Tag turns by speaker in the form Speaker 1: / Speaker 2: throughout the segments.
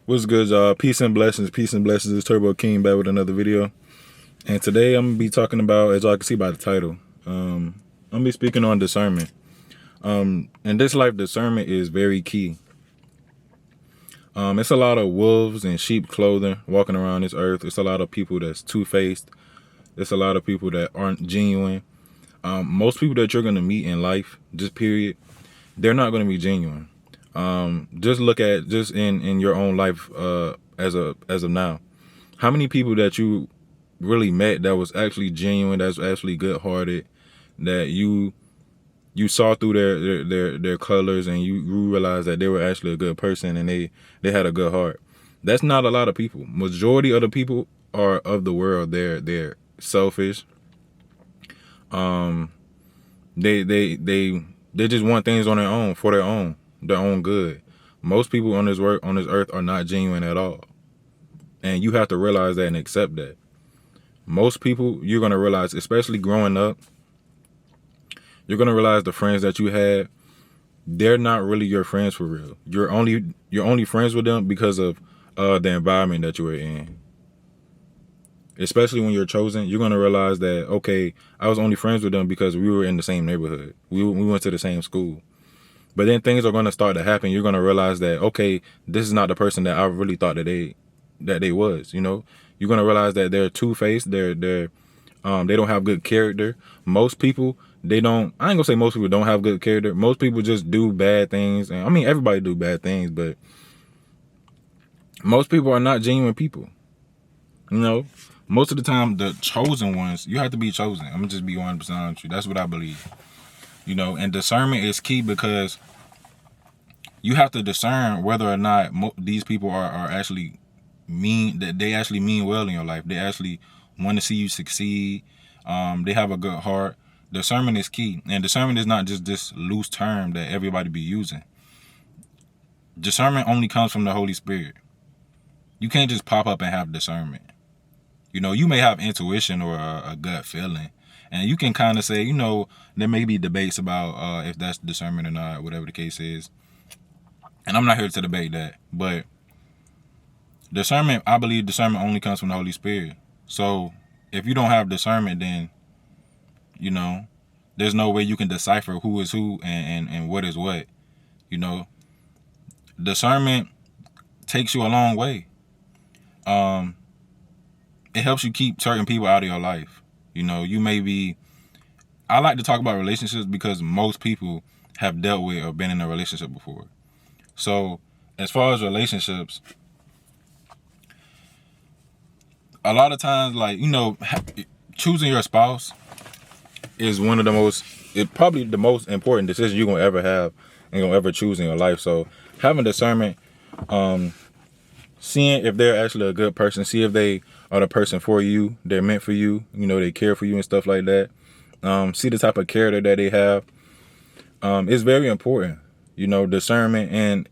Speaker 1: What's good, y'all? Peace and blessings. Peace and blessings. It's Turbo King back with another video. And today I'm going to be talking about, as y'all can see by the title, I'm going to be speaking on discernment. In this life, discernment is very key. It's a lot of wolves in sheep clothing walking around this earth. It's a lot of people that's two-faced. It's a lot of people that aren't genuine. Most people that you're going to meet in life, just period, they're not going to be genuine. Just look at in your own life as of now. How many people that you really met that was actually genuine, that's actually good-hearted, that you saw through their colors and you realized that they were actually a good person and they had a good heart? That's not a lot of people. Majority of the people are of the world. They're selfish. They just want things on their own, for their own good. Most people on this earth are not genuine at all. And you have to realize that and accept that. Most people, you're going to realize, especially growing up, you're going to realize the friends that you had, they're not really your friends for real. You're only friends with them because of the environment that you were in. Especially when you're chosen, you're going to realize that, okay, I was only friends with them because we were in the same neighborhood. We went to the same school. But then things are going to start to happen. You're going to realize that, okay, this is not the person that I really thought that they was, you know. You're going to realize that they're two-faced. They don't have good character. Most people, I ain't going to say most people don't have good character. Most people just do bad things. And I mean, everybody do bad things, but most people are not genuine people. You know, most of the time, the chosen ones, you have to be chosen. I'm going to just be 100% honest with you. That's what I believe. You know, and discernment is key because you have to discern whether or not these people are actually that they actually mean well in your life. They actually want to see you succeed. They have a good heart. Discernment is key. And discernment is not just this loose term that everybody be using. Discernment only comes from the Holy Spirit. You can't just pop up and have discernment. You know, you may have intuition or a gut feeling. And you can kind of say, you know, there may be debates about if that's discernment or not, whatever the case is. And I'm not here to debate that. But discernment, I believe discernment only comes from the Holy Spirit. So if you don't have discernment, then, you know, there's no way you can decipher who is who and what is what. You know, discernment takes you a long way. It helps you keep certain people out of your life. You know, I like to talk about relationships because most people have dealt with or been in a relationship before. So as far as relationships, a lot of times, like, you know, choosing your spouse is probably the most important decision you're going to ever have and going to ever choose in your life. So having discernment, seeing if they're actually a good person, see if they are the person for you, they're meant for you, you know, they care for you and stuff like that. See the type of character that they have. It's very important, you know, discernment. And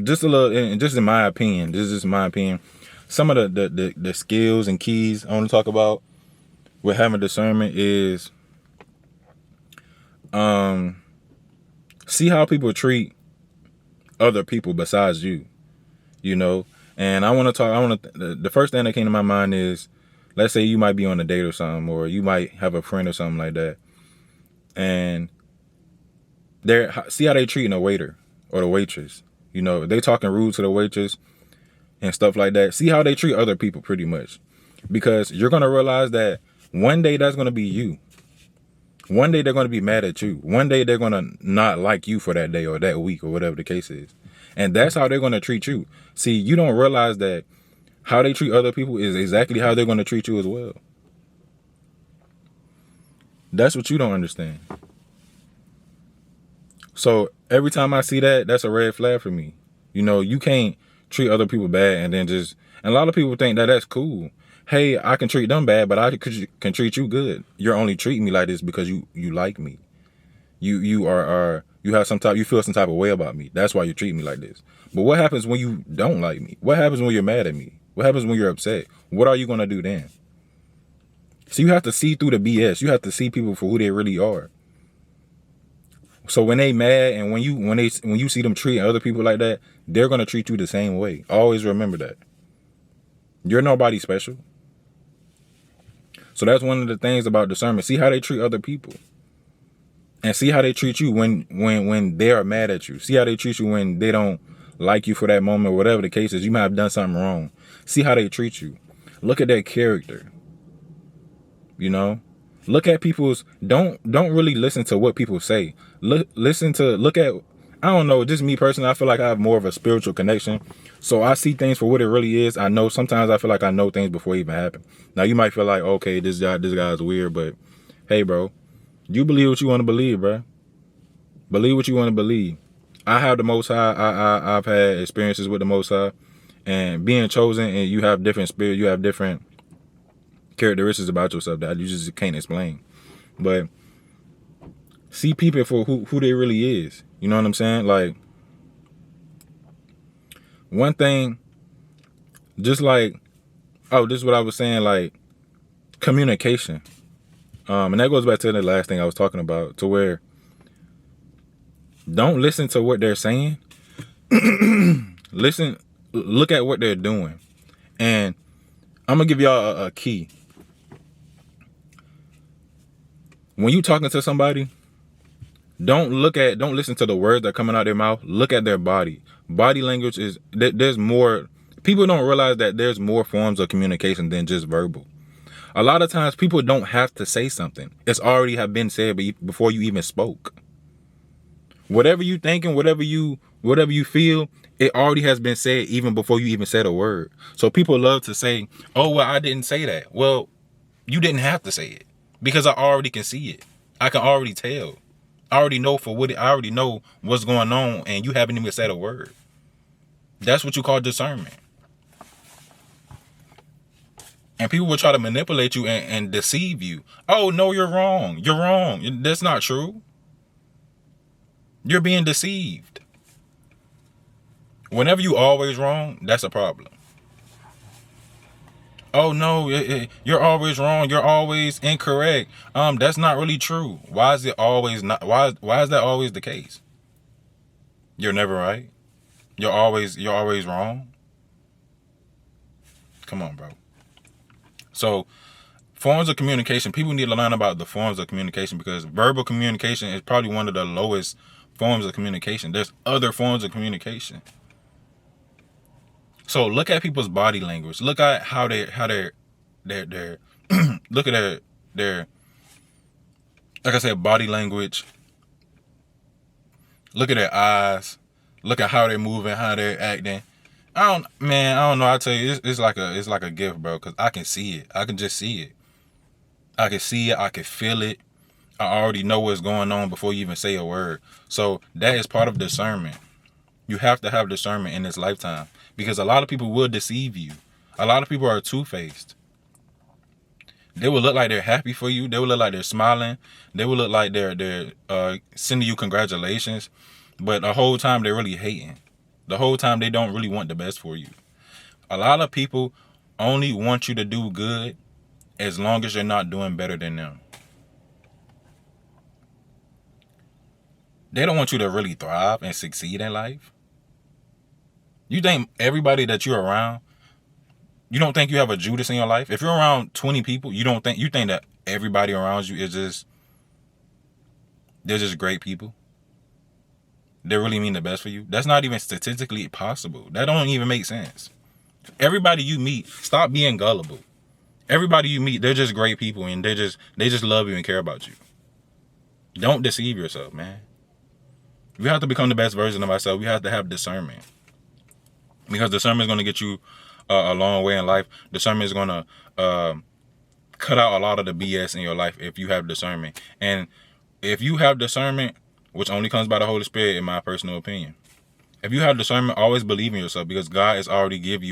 Speaker 1: just in my opinion, this is just my opinion, some of the skills and keys I want to talk about with having discernment is see how people treat other people besides you, you know. And the first thing that came to my mind is, let's say you might be on a date or something, or you might have a friend or something like that. And see how they treating a waiter or the waitress. You know, if they talking rude to the waitress and stuff like that, see how they treat other people pretty much. Because you're going to realize that one day that's going to be you. One day they're going to be mad at you. One day they're going to not like you for that day or that week or whatever the case is. And that's how they're going to treat you. See, you don't realize that how they treat other people is exactly how they're going to treat you as well. That's what you don't understand. So every time I see that, that's a red flag for me. You know, you can't treat other people bad and then and a lot of people think that that's cool. Hey, I can treat them bad, but I can treat you good. You're only treating me like this because you like me. You feel some type of way about me. That's why you treat me like this. But what happens when you don't like me? What happens when you're mad at me? What happens when you're upset? What are you going to do then? So you have to see through the BS. You have to see people for who they really are. So when they mad and when you see them treat other people like that, they're gonna treat you the same way. Always remember that. You're nobody special. So that's one of the things about discernment. See how they treat other people. And see how they treat you when they are mad at you. See how they treat you when they don't like you for that moment, whatever the case is. You might have done something wrong. See how they treat you. Look at their character. You know? Look at people's don't really listen to what people say. Look at I don't know, just me personally, I feel like I have more of a spiritual connection. So I see things for what it really is. I know sometimes I feel like I know things before it even happen. Now you might feel like, okay, this guy's weird, but hey bro, you believe what you want to believe, bro. Believe what you want to believe. I have the Most High. I've had experiences with the Most High, and being chosen, and you have different spirit, you have different characteristics about yourself that you just can't explain. But see people for who they really is. You know what I'm saying? Like, one thing, just like, oh, this is what I was saying, like, communication. And that goes back to the last thing I was talking about, to where don't listen to what they're saying. Look at what they're doing. And I'm gonna give y'all a key. When you talking to somebody, don't listen to the words that are coming out of their mouth. Look at their body. Body language is, there's more. People don't realize that there's more forms of communication than just verbal. A lot of times people don't have to say something. It's already have been said before you even spoke. Whatever you thinking, whatever you feel, it already has been said even before you even said a word. So people love to say, oh, well, I didn't say that. Well, you didn't have to say it, because I already can see it. I can already tell. I already know I already know what's going on, and you haven't even said a word. That's what you call discernment. And people will try to manipulate you and deceive you. Oh, no, you're wrong. You're wrong. That's not true. You're being deceived. Whenever you always wrong, that's a problem. Oh no, you're always wrong. You're always incorrect. That's not really true. Why is it always not? Why is that always the case? You're never right. You're always wrong. Come on, bro. So, forms of communication. People need to learn about the forms of communication, because verbal communication is probably one of the lowest forms of communication. There's other forms of communication. So look at people's body language. Look at how they're look at their like I said, body language. Look at their eyes. Look at how they're moving, how they're acting. I don't know. I tell you, it's like a gift, bro, because I can see it. I can just see it. I can see it. I can feel it. I already know what's going on before you even say a word. So that is part of discernment. You have to have discernment in this lifetime, because a lot of people will deceive you. A lot of people are two-faced. They will look like they're happy for you. They will look like they're smiling. They will look like they're sending you congratulations. But the whole time they're really hating. The whole time they don't really want the best for you. A lot of people only want you to do good as long as you're not doing better than them. They don't want you to really thrive and succeed in life. You think everybody that you're around, you don't think you have a Judas in your life? If you're around 20 people, you think that everybody around you they're just great people? They really mean the best for you? That's not even statistically possible. That don't even make sense. Everybody you meet, stop being gullible. Everybody you meet, they're just great people, and they just love you and care about you. Don't deceive yourself, man. We have to become the best version of ourselves. We have to have discernment. Because discernment is going to get you a long way in life. Discernment is going to cut out a lot of the BS in your life if you have discernment. And if you have discernment, which only comes by the Holy Spirit, in my personal opinion, if you have discernment, always believe in yourself, because God is already giving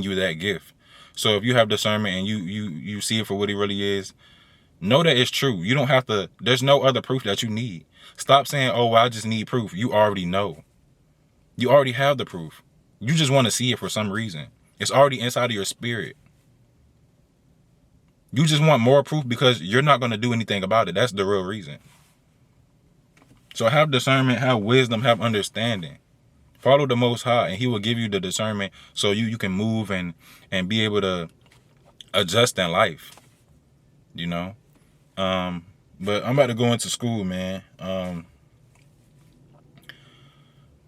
Speaker 1: you that gift. So if you have discernment and you see it for what it really is, know that it's true. You don't have to. There's no other proof that you need. Stop saying, "Oh, well, I just need proof." You already know. You already have the proof. You just want to see it for some reason. It's already inside of your spirit. You just want more proof because you're not going to do anything about it. That's the real reason. So have discernment, have wisdom, have understanding. Follow the Most High, and He will give you the discernment so you can move and be able to adjust in life. You know. But I'm about to go into school, man.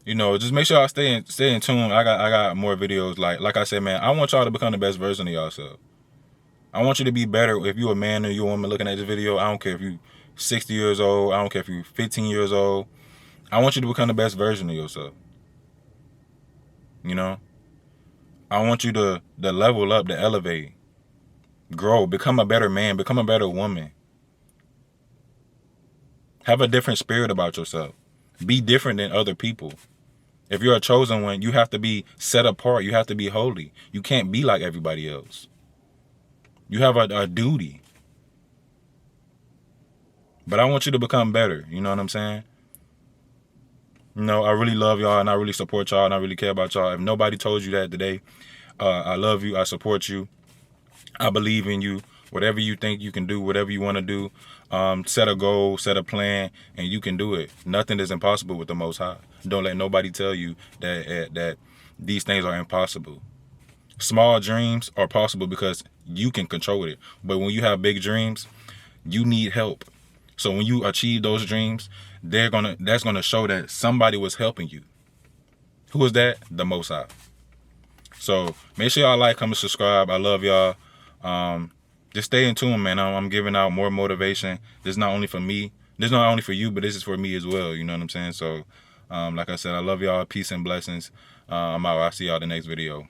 Speaker 1: You know, just make sure I stay in tune. I got more videos. Like I said, man, I want y'all to become the best version of yourself. I want you to be better. If you're a man or you're a woman looking at this video, I don't care if you're 60 years old. I don't care if you're 15 years old. I want you to become the best version of yourself. You know? I want you to level up, to elevate, grow, become a better man, become a better woman. Have a different spirit about yourself. Be different than other people. If you're a chosen one, you have to be set apart. You have to be holy. You can't be like everybody else. You have a duty. But I want you to become better. You know what I'm saying? You know, I really love y'all, and I really support y'all, and I really care about y'all. If nobody told you that today, I love you. I support you. I believe in you. Whatever you think you can do, whatever you want to do, set a goal, set a plan, and you can do it. Nothing is impossible with the Most High. Don't let nobody tell you that these things are impossible. Small dreams are possible because you can control it. But when you have big dreams, you need help. So when you achieve those dreams, that's gonna show that somebody was helping you. Who is that? The Most High. So make sure y'all like, comment, subscribe. I love y'all. Just stay in tune, man. I'm giving out more motivation. This is not only for me. This is not only for you, but this is for me as well. You know what I'm saying? So, like I said, I love y'all. Peace and blessings. I'm out. I'll see y'all in the next video.